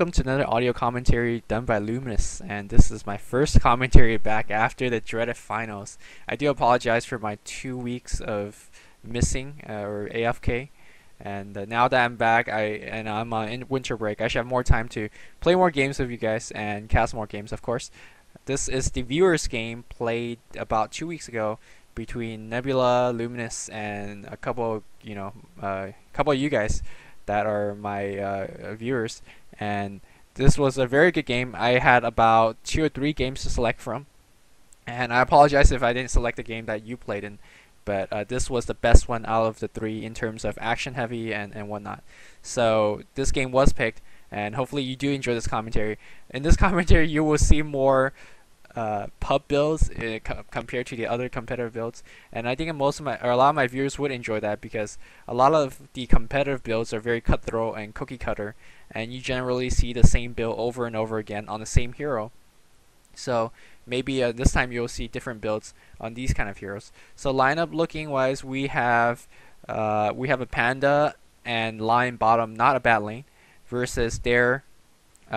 welcome to another audio commentary done by Luminous, and this is my first commentary back after the dreaded finals. I do apologize for my 2 weeks of missing or AFK, and now that I'm back, I'm in winter break. I should have more time to play more games with you guys and cast more games, of course. This is the viewers game played about 2 weeks ago between Nebula, Luminous, and a couple, couple of you guys that are my viewers, and this was a very good game. I had about 2 or 3 games to select from, and I apologize if I didn't select the game that you played in, but this was the best one out of the 3 in terms of action heavy and whatnot. So this game was picked, and hopefully you do enjoy this commentary. In this commentary you will see more pub builds compared to the other competitive builds, and I think a lot of my viewers would enjoy that because a lot of the competitive builds are very cutthroat and cookie cutter, and you generally see the same build over and over again on the same hero. So maybe this time you'll see different builds on these kind of heroes. So lineup looking wise, we have a Panda and Lion bottom, not a bad lane, versus their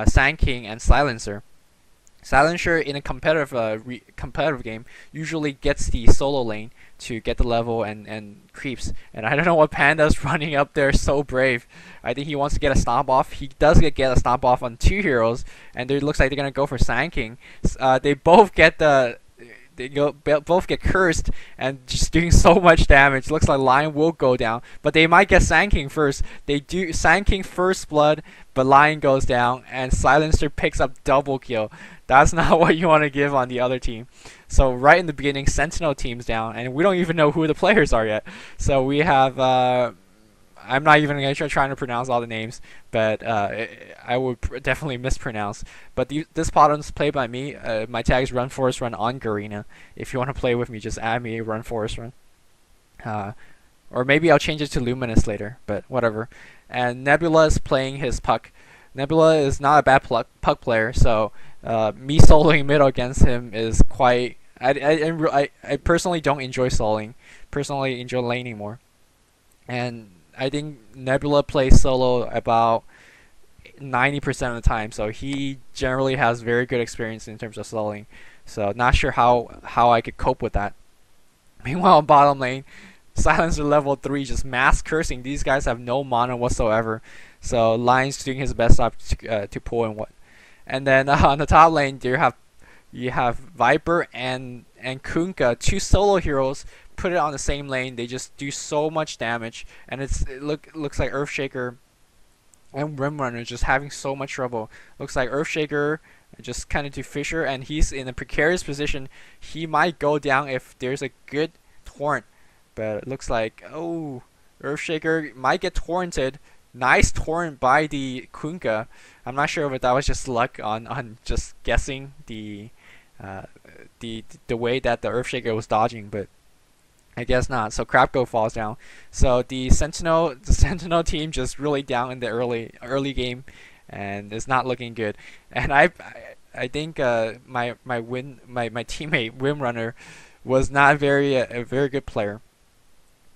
Sand King and Silencer. Silencer in a competitive game usually gets the solo lane to get the level and creeps, and I don't know what Panda's running up there so brave. I think he wants to get a stomp off. He does get a stomp off on 2 heroes, and it looks like they're gonna go for Sand King. They both get both get cursed and just doing so much damage. Looks like Lion will go down, but they might get Sand King first. They do Sand King first blood, but Lion goes down, and Silencer picks up double kill. That's not what you want to give on the other team. So right in the beginning, Sentinel team's down, and we don't even know who the players are yet. So we have I'm not even going to try to pronounce all the names, but I would definitely mispronounce. But this Potm's played by me. My tag is Run Forest Run on Garena. If you want to play with me, just add me Run Forest Run. Or maybe I'll change it to Luminous later, but whatever. And Nebula is playing his Puck. Nebula is not a bad Puck player, so me soloing mid against him is quite... I personally don't enjoy soloing. Personally enjoy laning more. And I think Nebula plays solo about 90% of the time, so he generally has very good experience in terms of soloing. So not sure how I could cope with that. Meanwhile, bottom lane, Silencer level 3 just mass cursing. These guys have no mana whatsoever. So Lion's doing his best to pull and what. And then on the top lane, you have Viper and Kunkka, 2 solo heroes. Put it on the same lane, they just do so much damage, and it looks like Earthshaker and Windrunner just having so much trouble. Looks like Earthshaker just kind of do Fisher, and he's in a precarious position. He might go down if there's a good torrent, but it looks like, oh, Earthshaker might get torrented. Nice torrent by the Kunkka. I'm not sure if that was just luck on just guessing the way that the Earthshaker was dodging, but I guess not. So Crapko falls down. So the Sentinel team just really down in the early game, and it's not looking good. And I think my teammate Windrunner was not a very good player.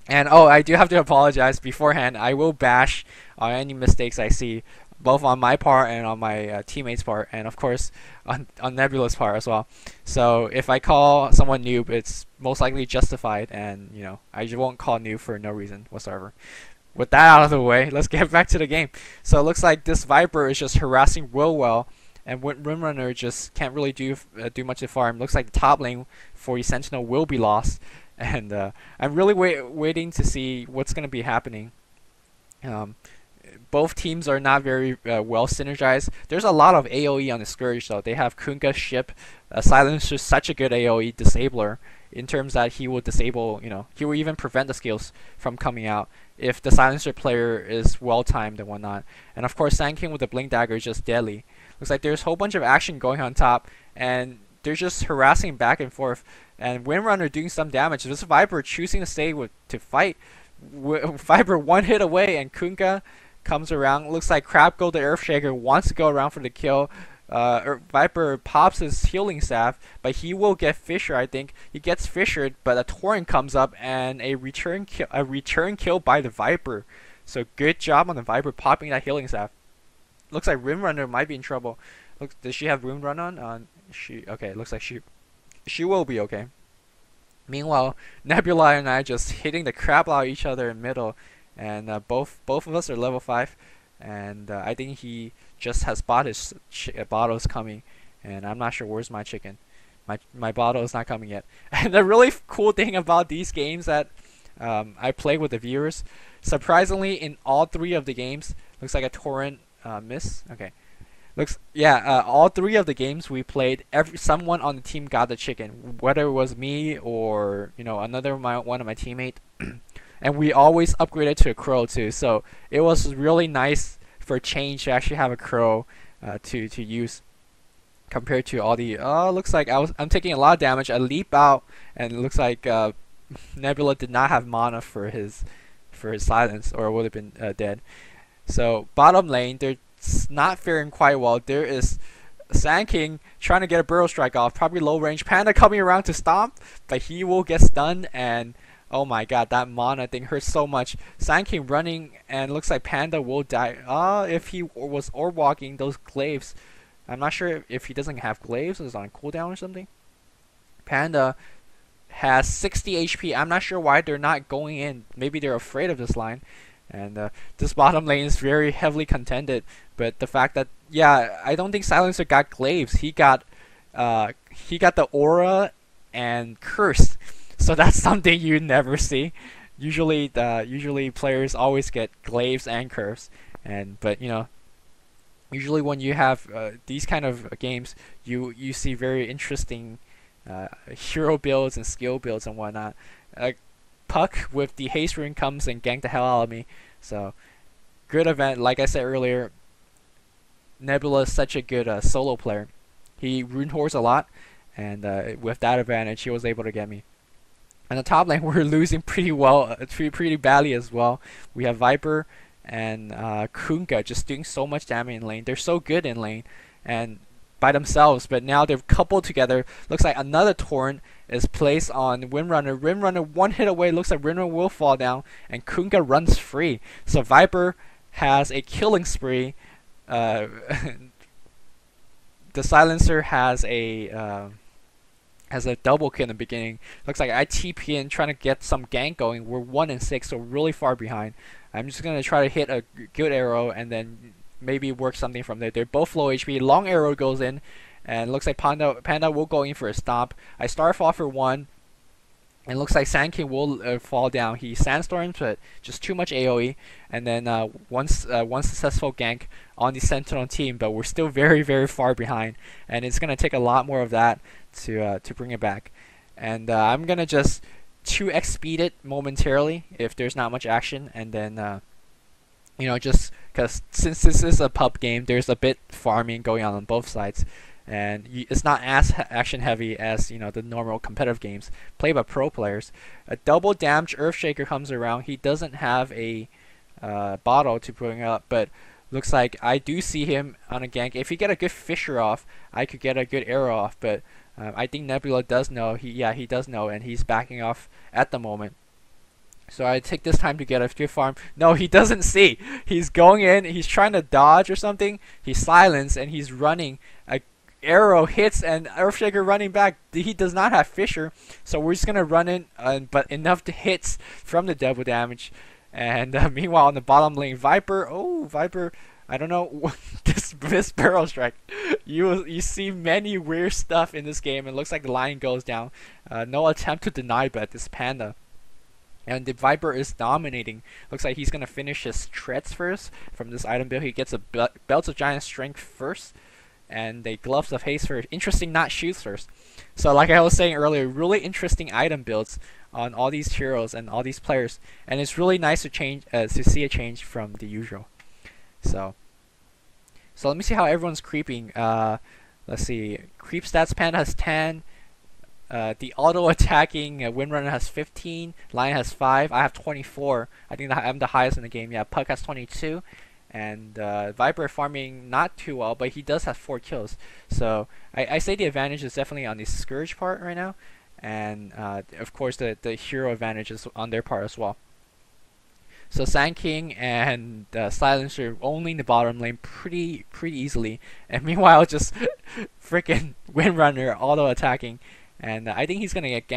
And oh, I do have to apologize beforehand. I will bash on any mistakes I see, both on my part and on my teammates' part, and of course on Nebula's part as well. So if I call someone noob, it's most likely justified, and I just won't call noob for no reason whatsoever. With that out of the way, let's get back to the game. So it looks like this Viper is just harassing real well, and Windrunner just can't really do much to farm. Looks like the top lane for the Sentinel will be lost, and I'm really waiting to see what's going to be happening. Both teams are not very well synergized. There's a lot of AoE on the Scourge though. They have Kunkka ship. Silencer is such a good AoE disabler in terms that he will disable, he will even prevent the skills from coming out if the Silencer player is well timed and whatnot. And of course Sand King with the Blink Dagger is just deadly. Looks like there's a whole bunch of action going on top, and they're just harassing back and forth. And Windrunner doing some damage. This Viper choosing to stay to fight. Viper 1 hit away, and Kunkka comes around. Looks like Crapko the Earthshaker wants to go around for the kill. Viper pops his healing staff, but he will get Fisher. I think he gets Fishered, but a torrent comes up and a return kill by the Viper. So good job on the Viper popping that healing staff. looks like Windrunner might be in trouble. Look, does she have Windrunner on? Okay. Looks like she will be okay. Meanwhile, Nebula and I just hitting the crap out of each other in middle, and both of us are level 5, and I think he just has bought his bottles coming, and I'm not sure where's my chicken. My bottle is not coming yet. And the really cool thing about these games that I play with the viewers, surprisingly, in all 3 of the games, looks like a torrent miss. Okay. All 3 of the games we played, someone on the team got the chicken, whether it was me or one of my teammate, and we always upgraded to a crow too. So it was really nice for a change to actually have a crow to use, compared to all the looks like I'm taking a lot of damage. I leap out, and it looks like Nebula did not have mana for his silence, or would have been dead. So bottom lane, they're not faring quite well. There is Sand King trying to get a burrow strike off, probably low range. Panda coming around to stomp, but he will get stunned, and oh my god, that mana thing hurts so much. Sand King running, and looks like Panda will die. If he was orb walking those glaives, I'm not sure if he doesn't have glaives, is on cooldown or something. Panda has 60 HP. I'm not sure why they're not going in. Maybe they're afraid of this line. And this bottom lane is very heavily contended. But the fact that, yeah, I don't think Silencer got glaives. He got the aura and cursed. So that's something you never see. Usually players always get glaives and curves. But usually when you have these kind of games, you see very interesting hero builds and skill builds and whatnot. Puck with the haste rune comes and ganked the hell out of me. So good event. Like I said earlier, Nebula is such a good solo player. He rune hoards a lot, and with that advantage, he was able to get me. On the top lane, we're losing pretty well, pretty badly as well. We have Viper and Kunkka just doing so much damage in lane. They're so good in lane and by themselves, but now they're coupled together. Looks like another torrent is placed on Windrunner. Windrunner one hit away. Looks like Windrunner will fall down, and Kunkka runs free. So Viper has a killing spree. The Silencer has a double kill in the beginning. Looks like I TP in trying to get some gank going. We're 1 and 6, so really far behind. I'm just gonna try to hit a good arrow and then maybe work something from there. They're both low HP. Long arrow goes in, and looks like Panda will go in for a stomp. I Starfall for 1, and looks like Sand King will fall down. He sandstorms, but just too much AOE. And then one successful gank on the Sentinel team, but we're still very, very far behind, and it's gonna take a lot more of that to bring it back. And I'm gonna just 2x speed it momentarily if there's not much action, and then just because since this is a pub game, there's a bit farming going on both sides, and it's not as action heavy as the normal competitive games played by pro players. A double damage Earthshaker comes around. He doesn't have a bottle to bring up, but looks like I do see him on a gank. If he get a good Fisher off, I could get a good arrow off, but I think Nebula does know. He does know, and he's backing off at the moment. So I take this time to get a good farm. No, he doesn't see. He's going in. He's trying to dodge or something. He's silenced, and he's running. A arrow hits, and Earthshaker running back. He does not have Fisher, so we're just gonna run in, but enough to hits from the double damage. And meanwhile, on the bottom lane, Viper. Oh, Viper. I don't know this barrel strike. You see many weird stuff in this game. It looks like the line goes down. No attempt to deny, but this Panda. And the Viper is dominating. Looks like he's gonna finish his treads first from this item build. He gets a Belts of Giant Strength first, and the Gloves of Haste first. Interesting, not Shoes first. So like I was saying earlier, really interesting item builds on all these heroes and all these players, and it's really nice to see a change from the usual. So let me see how everyone's creeping. Let's see. Creep stats, Panda has 10. The auto-attacking Windrunner has 15. Lion has 5. I have 24. I think I'm the highest in the game. Yeah, Puck has 22. And Viper farming not too well, but he does have 4 kills. So I say the advantage is definitely on the Scourge part right now. And of course the hero advantage is on their part as well. So Sand King and Silencer owning the bottom lane pretty easily, and meanwhile just freaking Windrunner auto attacking, and I think he's gonna get ganked